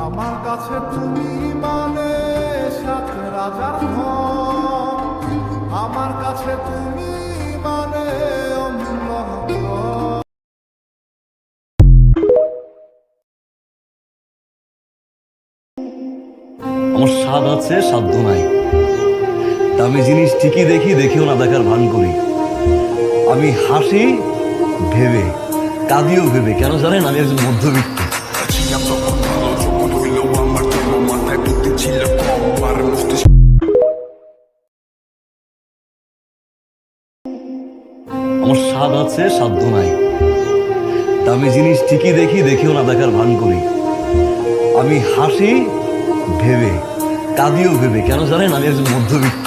আমার কাছে তুমি মানে সাত রাজার ধন, আমার কাছে তুমি মানে অমূল্য ধন। আমার স্বাদ আছে সাধ্য নাই, দামি জিনিস ঠিকই দেখি, দেখেও না দেখার ভান করি। আমি হাসি ভেবে, কাঁদিও ভেবে, কেন জানেন? আমি একজন মধ্যবিত্ত। আমার স্বাদ আছে সাধ্য নাই, দামি জিনিস ঠিকই দেখি, দেখেও না দেখার ভান করি। আমি হাসি ভেবে, কাঁদিও ভেবে, কেন জানেন? আমি একজন মধ্যবিত্ত।